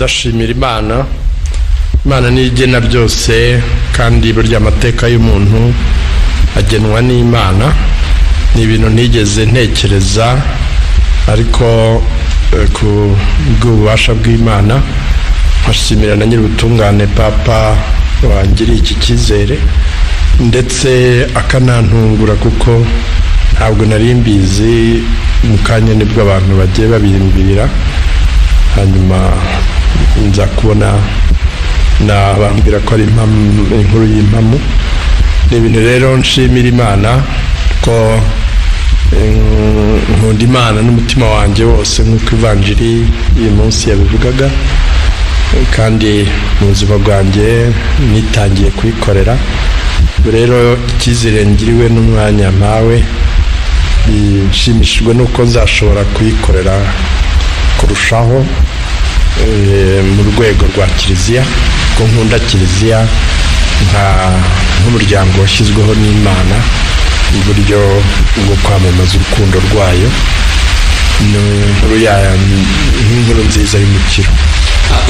ndashimira Imana ni igena byose, kandi burya amateka y'umuntu agenwa n'Imana. Ni ibintu ntigeze ntekereza, ariko ku bw'ububasha bw'Imana nkashimira na nyir'ubutungane papa wangiriye iki cyizere ndetse akanantungura, kuko ntabwo nari mbizi. Mu kanya nibwo abantu bagiye babimbirira, hanyuma nza kubona nabambwira ko ari inkuru y'impamu. Ni ibintu rero nshimira Imana, ko nkunda Imana n'umutima wanjye wose nk'uko ivanjiri iyi munsi yabivugaga, kandi mu buzima bwanjye nitangiye kuyikorera. Rero icyizere ngiriwe n'umwanya mpawe, nshimishijwe nuko nzashobora kuyikorera kurushaho mu rwego rwa kiliziya, ko nkunda kiliziya nk'umuryango washyizweho n'Imana mu buryo bwo kwamamaza urukundo rwayo. Inkuru nziza y'umukiro.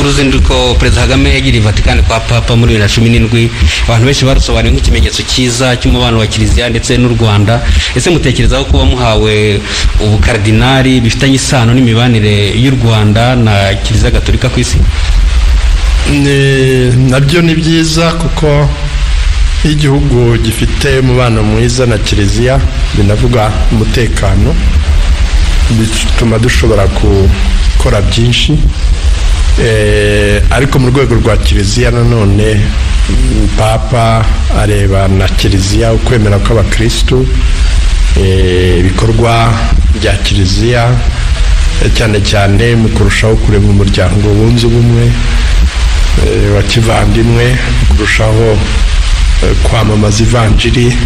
Uruzinduko Perezida Kagame yagiriye Vatikani kwa Papa muri 2017, abantu benshi barusobanuye nk'ikimenyetso cyiza cy'umubano wa Kiliziya ndetse n'u Rwanda. Ese mutekerezaho kuba muhawe ubukardinali bifitanye isano n'imibanire y'u Rwanda na Kiliziya Gatolika ku isi? Nabyo ni byiza, kuko igihugu gifite umubano mwiza na Kiliziya, binavuga umutekano, bituma dushobora gukora byinshi. Ariko mu rwego rwa Kiliziya nanone Papa areba na Kiliziya ukwemera kw'abakristu, ibikorwa bya Kiliziya cyane cyane mu kurushaho kurema umuryango wunze ubumwe wa kivandimwe, kurushaho kwamamaza ivanjiri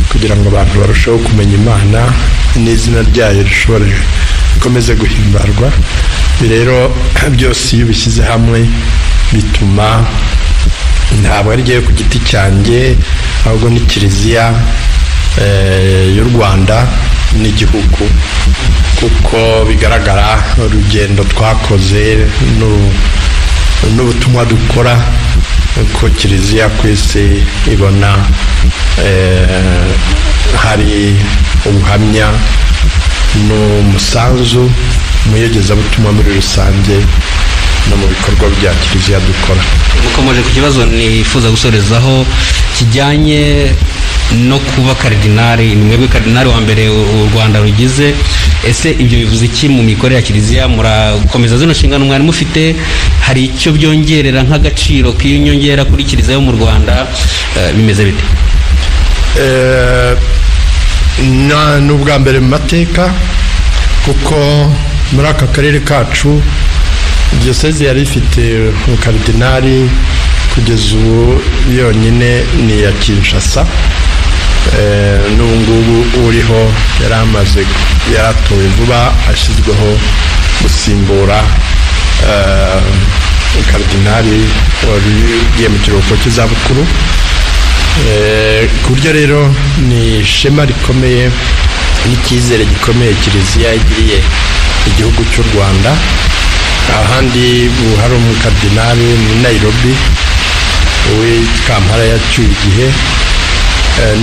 kugira ngo abantu barusheho kumenya Imana n'izina ryayo rishobore gukomeza guhimbarwa. Rero byose iyo bishyize hamwe bituma ntabwo ari ryo ku giti cyanjye, ahubwo ni Kiliziya y'u Rwanda n'igihugu, kuko bigaragara urugendo twakoze n'ubutumwa dukora, ko Kiliziya ku isi ibona hari ubuhamya n'umusanzu mu iyogezabutumwa muri rusange no mu bikorwa bya Kiliziya dukora. Mukomeje ku kibazo nifuza gusorezaho kijyanye no kuba kardinali. Ni mwebwe kardinali wa mbere u Rwanda rugize. Ese ibyo bivuze iki mu mikorere ya Kiliziya? Murakomeza zino nshingano mwari mufite? Hari icyo byongerera nk'agaciro k'inyongera kuri Kiliziya yo mu Rwanda? Bimeze bite? Ni ubwa mbere mu mateka, kuko muri aka karere kacu diyoseze yari ifite umukardinali kugeza ubu yonyine ni iya Kinshasa. N'ubu ngubu uriho yaratowe vuba, ashyizweho gusimbura kardinali wari ugiye mu kiruhuko cy'izabukuru. Ku buryo rero ni ishema rikomeye n'icyizere gikomeye Kiliziya igiriye igihugu cy'u Rwanda. Ahandi hari umukardinali muri Nairobi Kampala yacyuye igihe,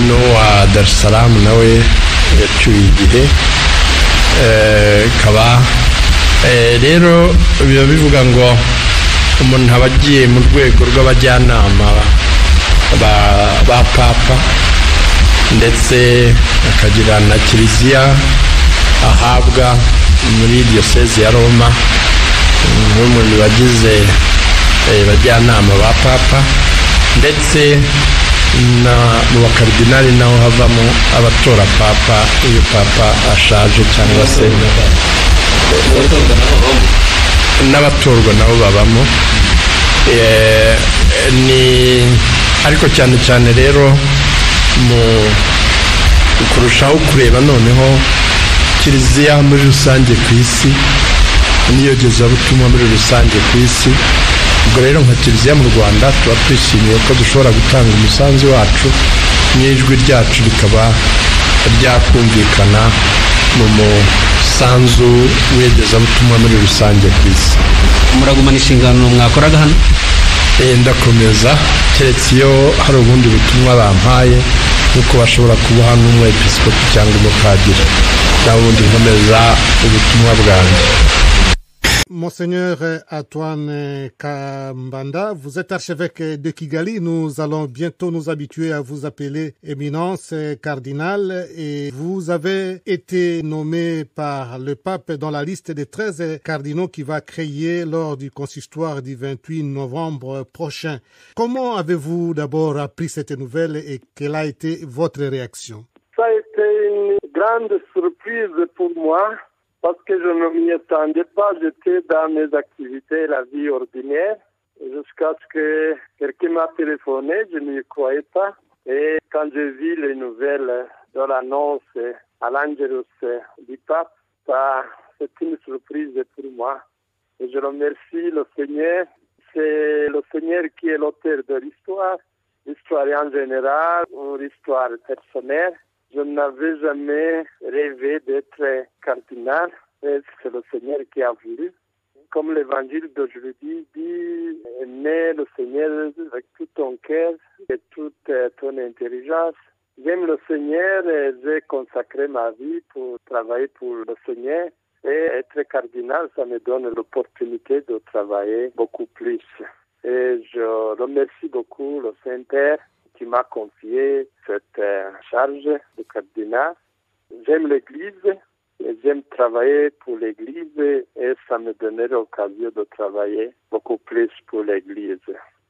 n'uwa Dar es Salaam nawe yacyuye igihe. Rero biba bivuga ngo umuntu aba agiye mu rwego rw'abajyanama ba Papa, ndetse akagira na Kiliziya ahabwa muri diyoseze ya Roma nk'umuntu bagize bajyanama ba Papa, ndetse mu bakardinali naho havamo abatora Papa iyo Papa ashaje, cyangwa se n'abatorwa nabo babamo. Ariko cyane cyane rero mu kurushaho kureba noneho Kiliziya muri rusange ku isi n'iyogezabutumwa muri rusange ku isi. Ubwo rero nka Kiliziya mu Rwanda tuba twishimiye ko dushobora gutanga umusanzu wacu, n'ijwi ryacu rikaba ryakumvikana mu musanzu w'iyogezabutumwa muri rusange ku isi. muragumana inshingano mwakoraga hano? Ndakomeza keretse iyo hari ubundi butumwa bampaye nuko bashobora kubuha n'umwepiskopi cyangwa umupadiri, n'ubundi nkomeza ubutumwa bwanjye. Monseigneur Antoine Kambanda, vous êtes archevêque de Kigali. Nous allons bientôt nous habituer à vous appeler Éminence cardinal, et vous avez été nommé par le pape dans la liste des 13 cardinaux qui va créer lors du consistoire du 28 novembre prochain. Comment avez-vous d'abord appris cette nouvelle et quelle a été votre réaction? Ça a été une grande surprise pour moi, parce que je ne m'y attendais pas. J'étais dans mes activités, la vie ordinaire, jusqu'à ce que quelqu'un m'a téléphoné. Je n'y croyais pas. Et quand j'ai vu les nouvelles de l'annonce à l'Angelus du pape, c'est une surprise pour moi. Et je remercie le Seigneur. C'est le Seigneur qui est l'auteur de l'histoire en général ou l'histoire personnelle. Je n'avais jamais rêvé d'être cardinal, et c'est le Seigneur qui a voulu. Comme l'évangile d'aujourd'hui dit, aimez le Seigneur avec tout ton cœur et toute ton intelligence. J'aime le Seigneur et j'ai consacré ma vie pour travailler pour le Seigneur. Et être cardinal, ça me donne l'opportunité de travailler beaucoup plus. Et je remercie beaucoup le Saint-Père qui m'a confié cette charge de cardinal. J'aime l'Église et j'aime travailler pour l'Église, et ça me donnerait l'occasion de travailler beaucoup plus pour l'Église.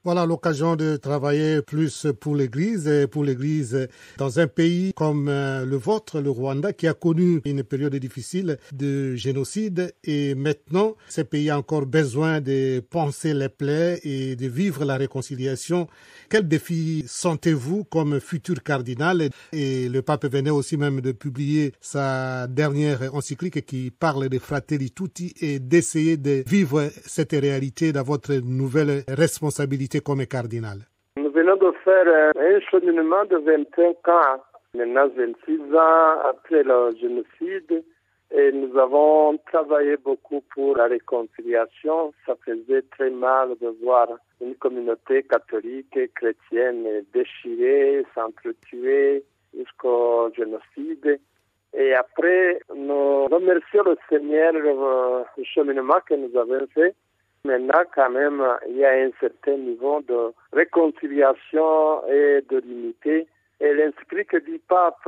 Voilà l'occasion de travailler plus pour l'Église, et pour l'Église dans un pays comme le vôtre, le Rwanda, qui a connu une période difficile de génocide, et maintenant ce pays a encore besoin de panser les plaies et de vivre la réconciliation. Quel défi sentez-vous comme futur cardinal? Et le pape venait aussi même de publier sa dernière encyclique qui parle de Fratelli Tutti et d'essayer de vivre cette réalité dans votre nouvelle responsabilité comme cardinal. Nous venons de faire un cheminement de 25 ans, maintenant 26 ans après le génocide, et nous avons travaillé beaucoup pour la réconciliation. Ça faisait très mal de voir une communauté catholique et chrétienne déchirée, s'entretuer jusqu'au génocide. Et après, nous remercions le Seigneur du cheminement que nous avons fait. Maintenant, quand même, il y a un certain niveau de réconciliation et de l'unité. Et l'encyclique du pape,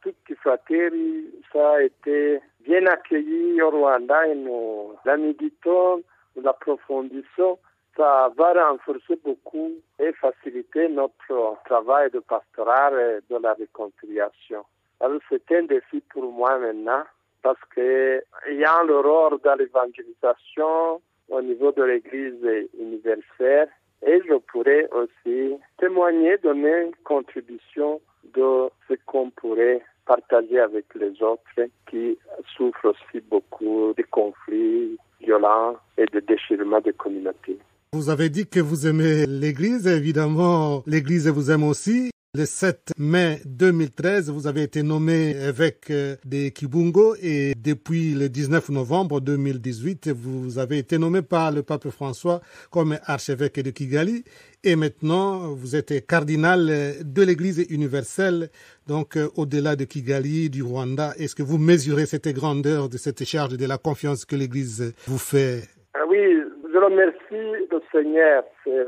Tutti Fratelli, ça a été bien accueilli au Rwanda, et nous la méditons, nous l'approfondissons. Ça va renforcer beaucoup et faciliter notre travail de pastoral et de la réconciliation. Alors c'est un défi pour moi maintenant, parce qu'il y a l'aurore dans l'évangélisation au niveau de l'Église universelle, et je pourrais aussi témoigner, donner une contribution de ce qu'on pourrait partager avec les autres qui souffrent aussi beaucoup de conflits violents et de déchirements de communautés. Vous avez dit que vous aimez l'Église, évidemment l'Église vous aime aussi. Le 7 mai 2013, vous avez été nommé évêque de Kibungo, et depuis le 19 novembre 2018, vous avez été nommé par le pape François comme archevêque de Kigali, et maintenant vous êtes cardinal de l'Église universelle, donc au-delà de Kigali, du Rwanda. Est-ce que vous mesurez cette grandeur de cette charge, de la confiance que l'Église vous fait? Oui, je remercie le Seigneur. C'est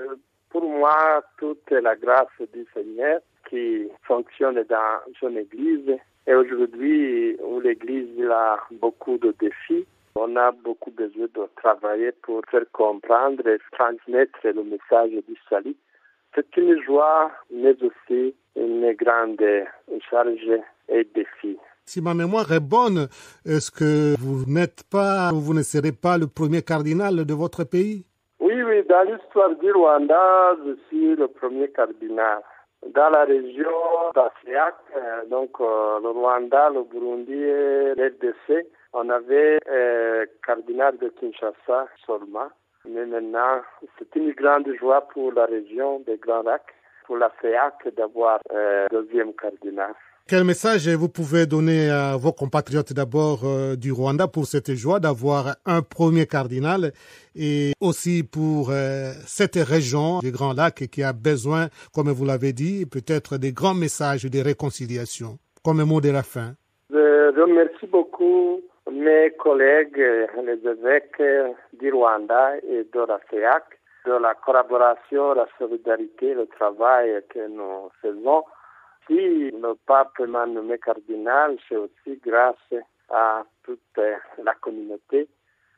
pour moi toute la grâce du Seigneur qui fonctionne dans son Église. Et aujourd'hui, où l'Église a beaucoup de défis, on a beaucoup besoin de travailler pour faire comprendre et transmettre le message du salut. C'est une joie, mais aussi une grande charge et défi. Si ma mémoire est bonne, est-ce que vous ne serez pas le premier cardinal de votre pays? Oui, dans l'histoire du Rwanda, je suis le premier cardinal. Dans la région d'Asiac, donc le Rwanda, le Burundi et l'RDC, on avait cardinal de Kinshasa seulement. Mais maintenant, c'est une grande joie pour la région des Grands Lacs, pour la FEAC, d'avoir deuxième cardinal. Quel message vous pouvez donner à vos compatriotes d'abord du Rwanda pour cette joie d'avoir un premier cardinal et aussi pour cette région des Grands Lacs qui a besoin, comme vous l'avez dit, peut-être des grands messages de réconciliation, comme mot de la fin? Je remercie beaucoup mes collègues, les évêques du Rwanda et de la FEAC, de la collaboration, la solidarité, le travail que nous faisons. Si le pape m'a nommé cardinal, c'est aussi grâce à toute la communauté.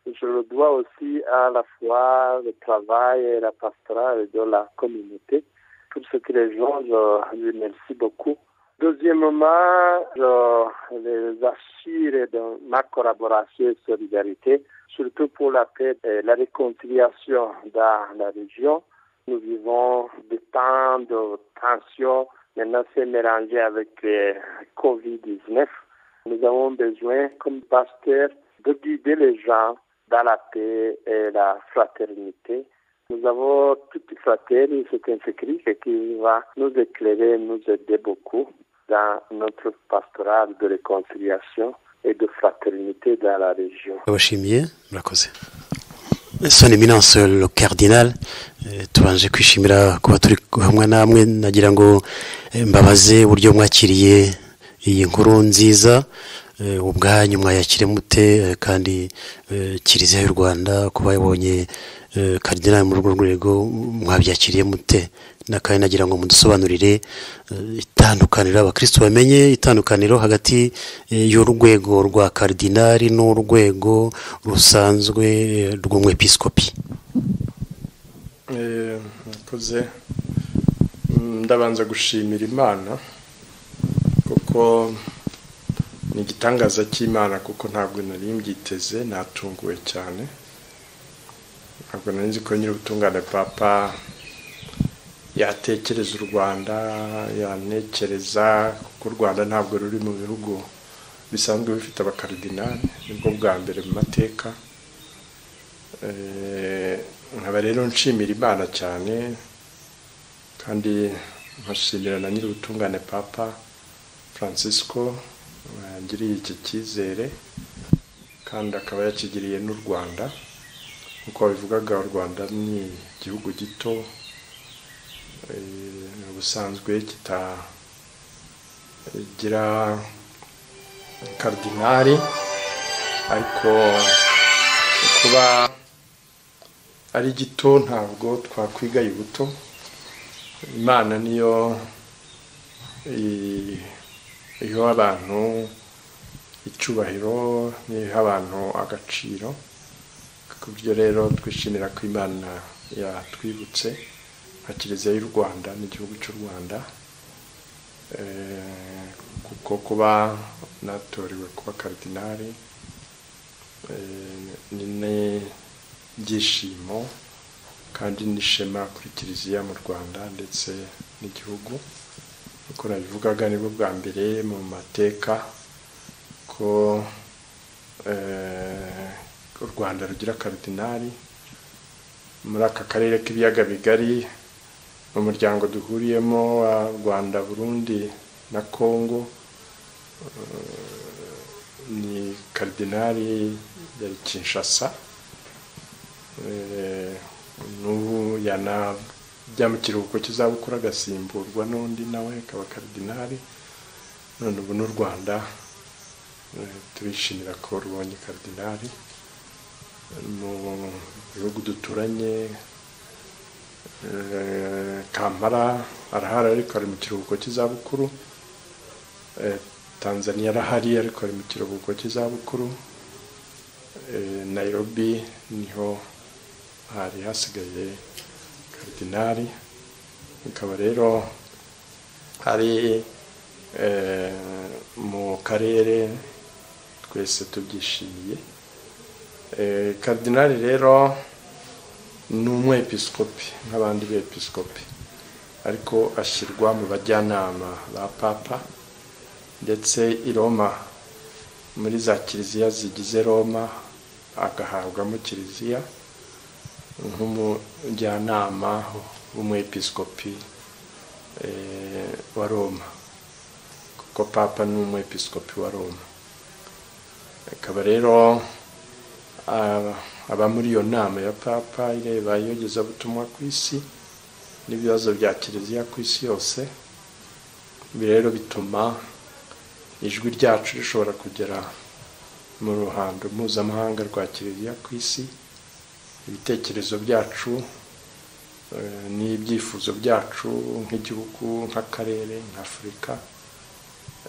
Je le dois aussi à la foi, le travail et la pastorale de la communauté. Pour ce que les gens, je remercie beaucoup. Deuxièmement, je les assure de ma collaboration et solidarité, surtout pour la paix et la réconciliation dans la région. Nous vivons des temps de tension. Maintenant, c'est mélangé avec le Covid-19. Nous avons besoin, comme pasteurs, de guider les gens dans la paix et la fraternité. Nous avons toutes les fraternes, c'est un Christ qui va nous éclairer, nous aider beaucoup dans notre pastoral de réconciliation et de fraternité dans la région. Abashimiye murakoze. Son Eminence le Cardinal, tubanje kwishimira kuba turi hamwe namwe, nagira ngo mbabaze uburyo mwakiriye iyi nkuru nziza, ubwanyu mwayakire mute, kandi Kiliziya y'u Rwanda kuba yabonye Cardinal muri urwo rwego mwabyakiriye mute? Nakandi nagira ngo mudusobanurire itandukaniro, abakristo bamenye itandukaniro hagati y'urwego rwa Cardinal n'urwego rusanzwe rw'umwepiskopi. Nakoze ndabanza gushimira Imana kuko ni igitangaza cy'Imana, kuko ntabwo nari mbyiteze, natunguwe cyane. Ntabwo nari nzi ko nyir'ubutungane Papa yatekereza u Rwanda, yanekereza kuko u Rwanda ntabwo ruri mu bihugu bisanzwe bifite abakardinali, nibwo bwa mbere mu mateka. Nkaba rero nshimira Imana cyane, kandi nkashimira na nyir'ubutungane Papa Francisco yangiriye iki cyizere, kandi akaba yakigiriye n'u Rwanda. Nkuko babivugaga, u Rwanda ni igihugu gito, ubusanzwe kitagira kardinali, ariko kuba ari gito ntabwo twakwigaye ubuto. Imana niyo iha abantu icyubahiro, niyo iha abantu agaciro. Ku buryo rero twishimira ko Imana yatwibutse nka Kiliziya y'u Rwanda n'igihugu cy'u Rwanda, kuko kuba natorewe kuba kardinali ni ibyishimo kandi n'ishema kuri Kiliziya mu Rwanda ndetse n'igihugu. Uko nabivugaga, nibwo bwa mbere mu mateka ko u Rwanda rugira kardinali muri aka karere k'ibiyaga bigari, mu muryango duhuriyemo wa Rwanda, Burundi na Congo. Ni kardinali yari Kinshasa, n'ubu yanajya mu kiruhuko cy'izabukuru agasimburwa n'undi nawe akaba kardinali. None ubu n'u Rwanda turishimira ko rubonye kardinali. Mu bihugu duturanye, Kampala arahari ariko ari mu kiruhuko cy'izabukuru, Tanzania arahari ariko ari mu kiruhuko cy'izabukuru, Nairobi niho hari hasigaye kardinali. Bikaba rero hari mu karere twese tubyishimiye. Kardinali rero ni umwepiskopi nk'abandi bepiskopi, ariko ashyirwa mu bajyanama ba Papa, ndetse i Roma muri za Kiliziya zigize Roma agahabwamo Kiliziya nk'umujyanama w'umwepiskopi wa Roma, kuko kuko papa ni umwepiskopi wa Roma. Akaba rero aba muri iyo nama ya papa ireba iyogezabutumwa ku isi n'ibibazo bya kiliziya ku isi yose. Ibi rero bituma ijwi ryacu rishobora kugera mu ruhando mpuzamahanga rwa kiliziya ku isi. Ibitekerezo byacu n'ibyifuzo byacu nk'igihugu, nk'akarere, nk'Afurika,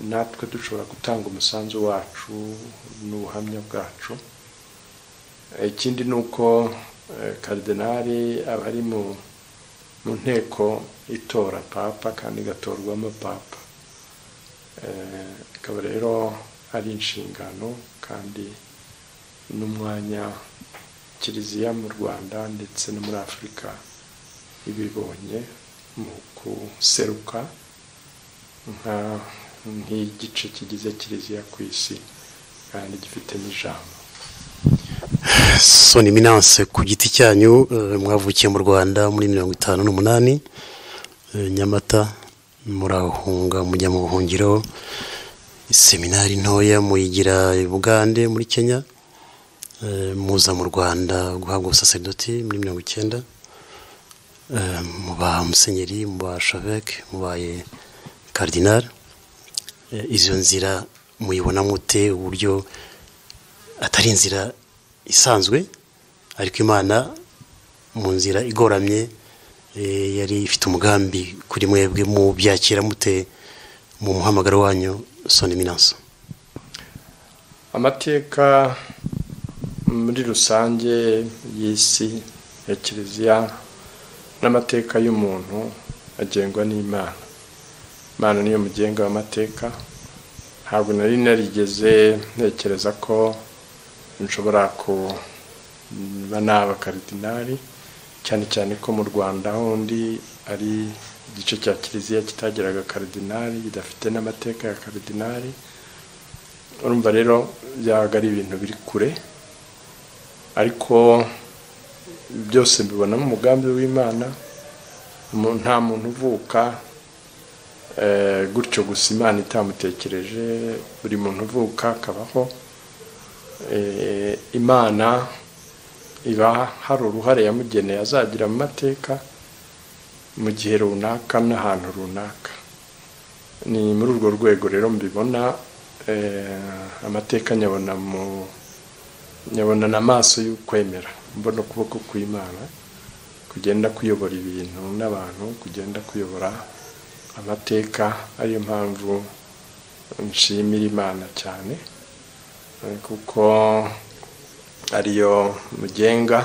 natwe dushobora gutanga umusanzu wacu n'ubuhamya bwacu. Ikindi ni uko karidinali aba ari mu nteko itora papa kandi igatorwamo papa. Ikaba rero ari inshingano kandi n'umwanya kiliziya mu Rwanda ndetse no muri Afurika ibibonye mu kuseruka nk'igice kigize kiliziya ku isi kandi gifite n'ijambo. Son Eminence, ku giti cyanyu mwavukiye mu Rwanda muri 1958 Nyamata, murahunga mujya mu buhungiro, seminari ntoya muyigira i Bugande muri Kenya, muza mu Rwanda guhabwa ubusaserdoti muri 1990, muba musenyeri, muba archevêque, mubaye cardinal. Izo nzira muyibona mute uburyo atari inzira isanzwe ariko Imana mu nzira igoramye yari ifite umugambi kuri mwebwe, mu byakira mute mu muhamagaro wanyu Son Eminence? Amateka muri rusange y'isi ya kiliziya n'amateka y'umuntu agengwa n'Imana. Imana niyo mugenga w'amateka. Ntabwo nari narigeze ntekereza ko nshobora kuba naba karidinali, cyane cyane ko mu Rwanda hondi ari igice cya kiliziya kitageraga karidinali, kidafite n'amateka ya karidinali. Urumva rero byaga ari ibintu biri kure, ariko byose mbibona mu mugambi w'Imana. Nta muntu uvuka gutyo gusa Imana itamutekereje. Buri muntu uvuka akabaho, Imana iba hari uruhare yamugeneye azagira mu mateka mu gihe runaka n'ahantu runaka. Ni muri urwo rwego rero mbibona amateka nyabona n'amaso y'ukwemera, mbona ukuboko kw'Imana kugenda kuyobora ibintu n'abantu, kugenda kuyobora amateka. Ariyo mpamvu nshimira Imana cyane, kuko ariyo mugenga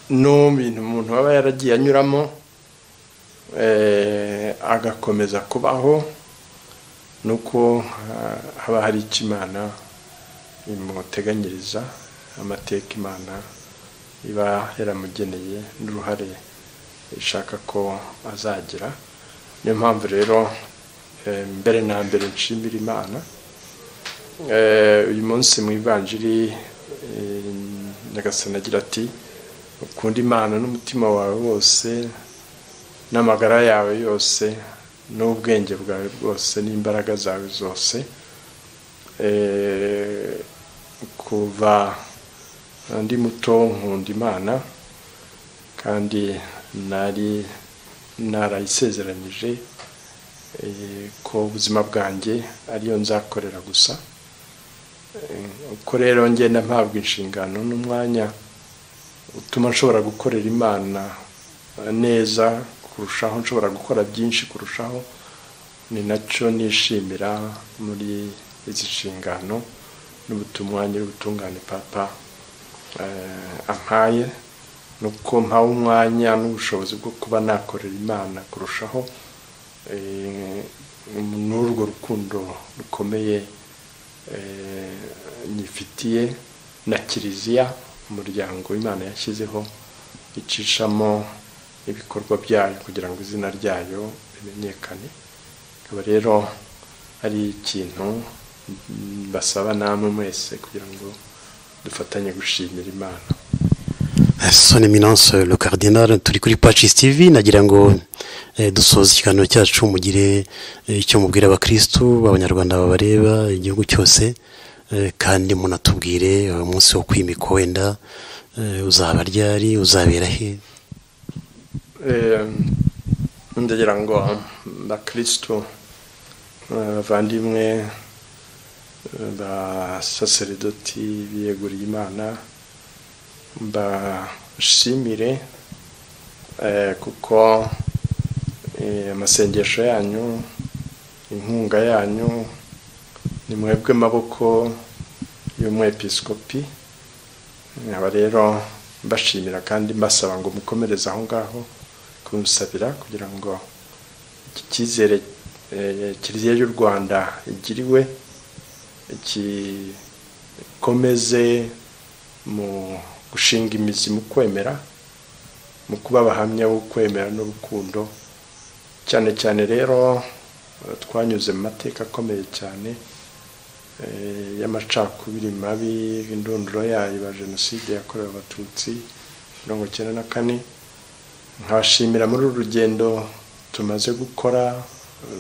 no bintu umuntu aba yaragiye anyuramo agakomeza kubaho, nuko haba hari icyo Imana imuteganyiriza, amateka Imana iba yaramugeneye n'uruhare ishaka ko azagira. Niyo mpamvu rero mbere na mbere nshimira Imana. Uyu munsi mu Ivanjiri Nyagasani agira ati ukunda Imana n'umutima wawe wose n'amagara yawe yose n'ubwenge bwawe bwose n'imbaraga zawe zose. Kuva ndi muto nkunda Imana kandi nari narayisezeranyije ko ubuzima bwanjye ariyo nzakorera gusa. Uko rero ngenda mpabwa inshingano n'umwanya utuma nshobora gukorera Imana neza kurushaho, nshobora gukora byinshi kurushaho, ni nacyo nishimira muri izi nshingano n'ubutumwa nyir'ubutungane papa ampaye, nuko mpawe umwanya n'ubushobozi bwo kuba nakorera Imana kurushaho n'urwo rukundo rukomeye nyifitiye na kiliziya, umuryango Imana yashyizeho icishamo ibikorwa byayo kugira ngo izina ryayo rimenyekane. Akaba rero ari ikintu basaba namwe mwese kugira ngo dufatanye gushimira Imana. Son Eminence le cardinal, turi kuri Patches TV, nagira ngo dusoza ikiganiro cyacu mugire icyo mubwira abakristu b'abanyarwanda babareba igihugu cyose, kandi munatubwire umunsi wo kwimika wenda uzaba ryari, uzabera he? ndagira ngo bakristu bavandimwe ba saseredoti biyeguriye Imana mbashimire kuko amasengesho yanyu, inkunga yanyu ni mwebwe maboko y'umwepiskopi. Nkaba rero mbashimira kandi mbasaba ngo mukomereze aho ngaho kumusabira kugira ngo iki cyizere Kiliziya y'u Rwanda igiriwe gikomeze mu gushinga imizi mu kwemera, mu kuba abahamya wo kwemera n'urukundo. Cyane cyane rero twanyuze mu mateka akomeye cyane y'amacakubiri mabi, indunduro yayo ba jenoside yakorewe abatutsi 1994. Nkabashimira muri uru rugendo tumaze gukora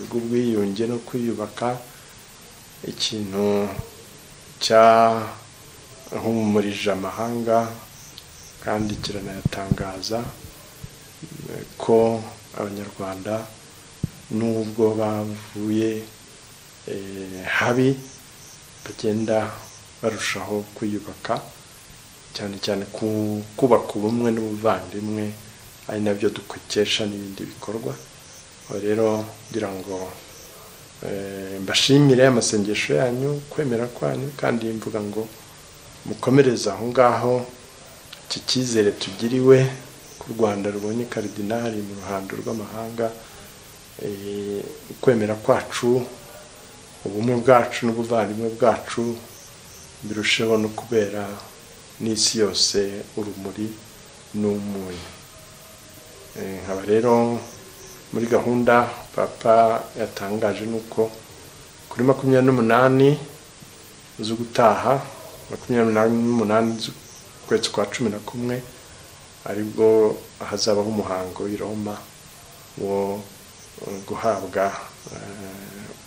rw'ubwiyunge no kwiyubaka, ikintu cyahumurije amahanga kandi kiranayatangaza ko abanyarwanda nubwo bavuye habi bagenda barushaho kwiyubaka, cyane cyane kubaka ubumwe n'ubuvandimwe, ari nabyo dukesha n'ibindi bikorwa. Rero ngira ngo mbashimire amasengesho yanyu, kwemera kwanyu, kandi mvuga ngo mukomereze aho ngaho. Iki cyizere tugiriwe ku Rwanda rubonye karidinali mu ruhando rw'amahanga, kwemera kwacu, ubumwe bwacu n'ubuvandimwe bwacu birusheho no kubera n'isi yose urumuri n'umunyu. Nkaba rero muri gahunda Papa yatangaje nuko kuri 28 z'ugutaha 28 z'ukwezi kwa 11 aribwo hazabaho umuhango i Roma wo guhabwa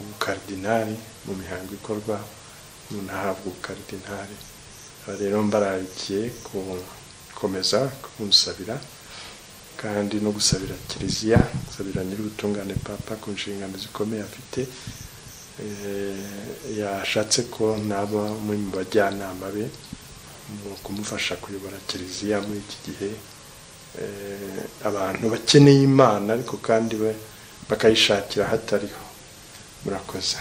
ubukardinali mu mihango ikorwa umuntu ahabwa ubukardinali. Rero mbaragiye gukomeza kumusabira kandi no gusabira Kiliziya, gusabira nyir'ubutungane Papa ku nshingano zikomeye afite. Yashatse ko nabo muri mu bajyanama be mu kumufasha kuyobora Kiliziya muri iki gihe, abantu bakeneye Imana ariko kandi bakayishakira hatariho. Murakoze.